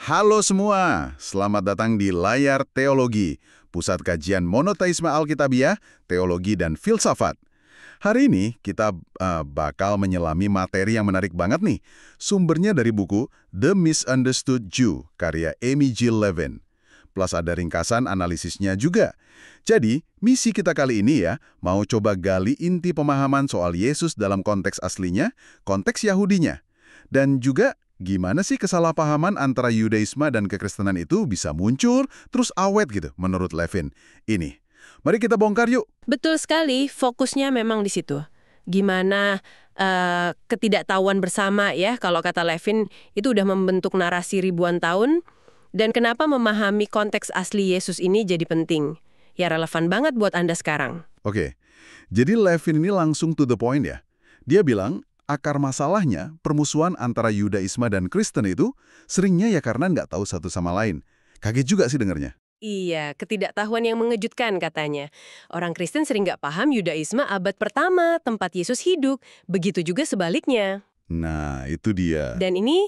Halo semua, selamat datang di Layar Teologi, pusat kajian monoteisme Alkitabiah, teologi dan filsafat. Hari ini kita bakal menyelami materi yang menarik banget nih. Sumbernya dari buku The Misunderstood Jew, karya Amy Jill Levin. Plus ada ringkasan analisisnya juga. Jadi, misi kita kali ini ya, mau coba gali inti pemahaman soal Yesus dalam konteks aslinya, konteks Yahudinya. Dan juga gimana sih kesalahpahaman antara Yudaisme dan kekristenan itu bisa muncul, terus awet gitu menurut Levin. Ini, mari kita bongkar yuk. Betul sekali, fokusnya memang di situ. Gimana ketidaktahuan bersama ya, kalau kata Levin, itu udah membentuk narasi ribuan tahun. Dan kenapa memahami konteks asli Yesus ini jadi penting? Ya relevan banget buat Anda sekarang. Oke, jadi Levin ini langsung to the point ya. Dia bilang, akar masalahnya, permusuhan antara Yudaisme dan Kristen itu, seringnya ya karena nggak tahu satu sama lain. Kaget juga sih dengarnya. Iya, ketidaktahuan yang mengejutkan katanya. Orang Kristen sering nggak paham Yudaisme abad pertama, tempat Yesus hidup. Begitu juga sebaliknya. Nah, itu dia. Dan ini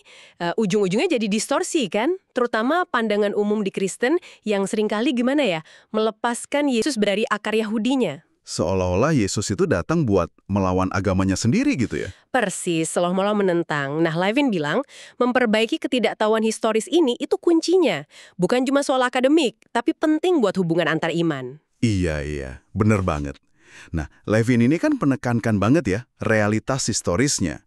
ujung-ujungnya jadi distorsi kan? Terutama pandangan umum di Kristen yang seringkali gimana ya, melepaskan Yesus dari akar Yahudinya. Seolah-olah Yesus itu datang buat melawan agamanya sendiri gitu ya. Persis, seolah-olah menentang. Nah, Levin bilang, memperbaiki ketidaktahuan historis ini itu kuncinya. Bukan cuma soal akademik, tapi penting buat hubungan antar iman. Iya, bener banget. Nah, Levin ini kan penekankan banget ya, realitas historisnya.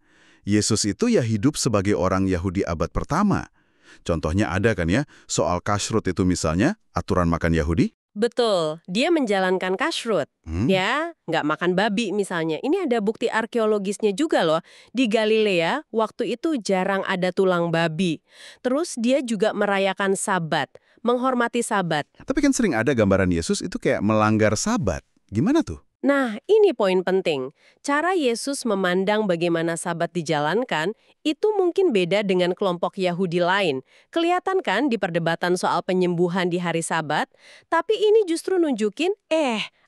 Yesus itu ya hidup sebagai orang Yahudi abad pertama. Contohnya ada kan ya, soal kashrut itu misalnya, aturan makan Yahudi. Betul, dia menjalankan kashrut. Ya, nggak makan babi misalnya. Ini ada bukti arkeologisnya juga loh. Di Galilea, waktu itu jarang ada tulang babi. Terus dia juga merayakan Sabat, menghormati Sabat. Tapi kan sering ada gambaran Yesus itu kayak melanggar Sabat. Gimana tuh? Nah, ini poin penting. Cara Yesus memandang bagaimana Sabat dijalankan, itu mungkin beda dengan kelompok Yahudi lain. Kelihatan kan di perdebatan soal penyembuhan di hari Sabat, tapi ini justru nunjukin,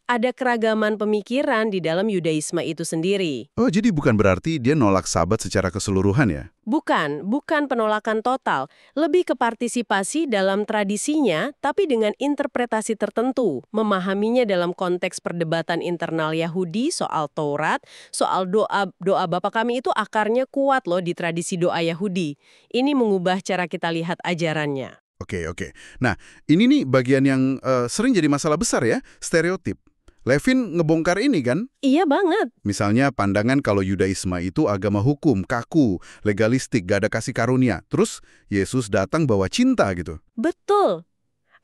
ada keragaman pemikiran di dalam Yudaisme itu sendiri. Oh, jadi bukan berarti dia nolak Sabat secara keseluruhan ya? Bukan penolakan total. Lebih ke partisipasi dalam tradisinya, tapi dengan interpretasi tertentu. Memahaminya dalam konteks perdebatan internal Yahudi soal Taurat, soal doa Bapa kami itu akarnya kuat loh di tradisi doa Yahudi. Ini mengubah cara kita lihat ajarannya. Oke. Nah, ini nih bagian yang sering jadi masalah besar ya, stereotip. Levin ngebongkar ini kan? Iya banget. Misalnya pandangan kalau Yudaisme itu agama hukum, kaku, legalistik, gak ada kasih karunia. Terus Yesus datang bawa cinta gitu. Betul.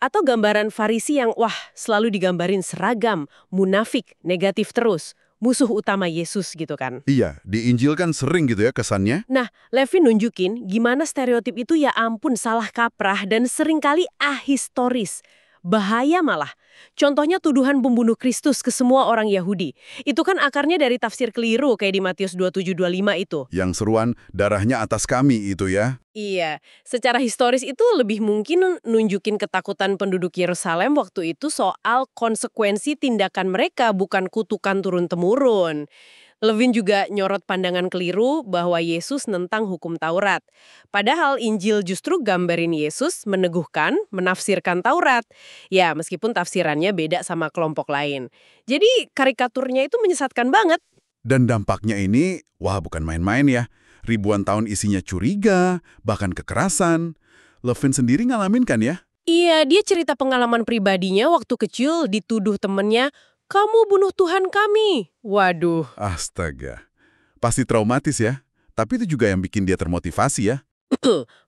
Atau gambaran Farisi yang selalu digambarin seragam, munafik, negatif terus. Musuh utama Yesus gitu kan. Iya, di Injil kan sering gitu ya kesannya. Nah, Levin nunjukin gimana stereotip itu ya ampun salah kaprah dan seringkali ahistoris. Bahaya malah. Contohnya tuduhan pembunuh Kristus ke semua orang Yahudi. Itu kan akarnya dari tafsir keliru kayak di Matius 27-25 itu. Yang seruan darahnya atas kami itu ya. Iya, secara historis itu lebih mungkin nunjukin ketakutan penduduk Yerusalem waktu itu soal konsekuensi tindakan mereka, bukan kutukan turun-temurun. Levin juga nyorot pandangan keliru bahwa Yesus nentang hukum Taurat. Padahal Injil justru gambarin Yesus meneguhkan, menafsirkan Taurat. Ya, meskipun tafsirannya beda sama kelompok lain. Jadi karikaturnya itu menyesatkan banget. Dan dampaknya ini, bukan main-main ya. Ribuan tahun isinya curiga, bahkan kekerasan. Levin sendiri ngalamin kan ya? Iya, dia cerita pengalaman pribadinya waktu kecil dituduh temennya, "Kamu bunuh Tuhan kami." Waduh. Astaga. Pasti traumatis ya. Tapi itu juga yang bikin dia termotivasi ya.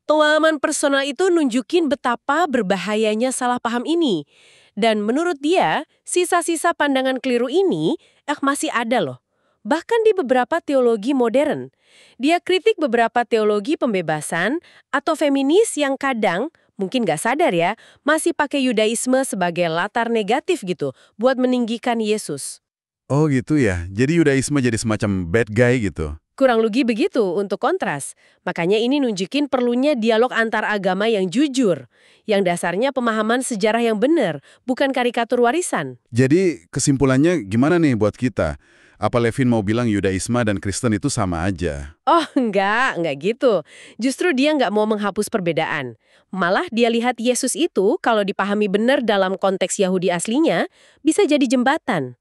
Pengalaman personal itu nunjukin betapa berbahayanya salah paham ini. Dan menurut dia, sisa-sisa pandangan keliru ini masih ada loh. Bahkan di beberapa teologi modern. Dia kritik beberapa teologi pembebasan atau feminis yang kadang, mungkin nggak sadar ya, masih pakai Yudaisme sebagai latar negatif gitu buat meninggikan Yesus. Oh gitu ya, jadi Yudaisme jadi semacam bad guy gitu. Kurang lebih begitu untuk kontras. Makanya ini nunjukin perlunya dialog antar agama yang jujur. Yang dasarnya pemahaman sejarah yang benar, bukan karikatur warisan. Jadi kesimpulannya gimana nih buat kita? Apa Levin mau bilang Yudaisme dan Kristen itu sama aja? Oh, enggak gitu. Justru dia nggak mau menghapus perbedaan. Malah dia lihat Yesus itu, kalau dipahami benar dalam konteks Yahudi aslinya, bisa jadi jembatan.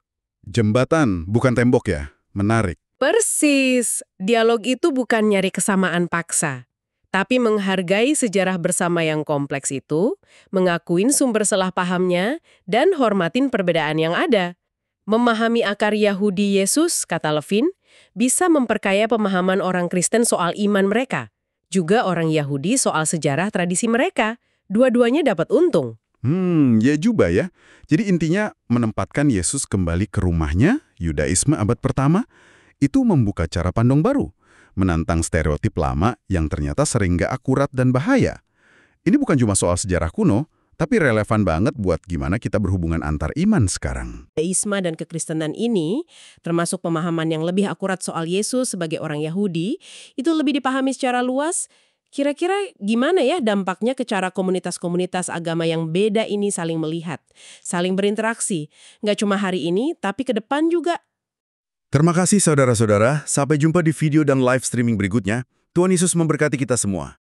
Jembatan, bukan tembok ya? Menarik. Persis. Dialog itu bukan nyari kesamaan paksa, tapi menghargai sejarah bersama yang kompleks itu, mengakuin sumber salah pahamnya, dan hormatin perbedaan yang ada. Memahami akar Yahudi Yesus, kata Levin, bisa memperkaya pemahaman orang Kristen soal iman mereka. Juga orang Yahudi soal sejarah tradisi mereka. Dua-duanya dapat untung. Ya juga ya. Jadi intinya menempatkan Yesus kembali ke rumahnya, Yudaisme abad pertama, itu membuka cara pandang baru, menantang stereotip lama yang ternyata sering gak akurat dan bahaya. Ini bukan cuma soal sejarah kuno, tapi relevan banget buat gimana kita berhubungan antar iman sekarang. Deisme dan kekristenan ini, termasuk pemahaman yang lebih akurat soal Yesus sebagai orang Yahudi, itu lebih dipahami secara luas. Kira-kira gimana ya dampaknya ke cara komunitas-komunitas agama yang beda ini saling melihat, saling berinteraksi, nggak cuma hari ini, tapi ke depan juga. Terima kasih saudara-saudara, sampai jumpa di video dan live streaming berikutnya. Tuhan Yesus memberkati kita semua.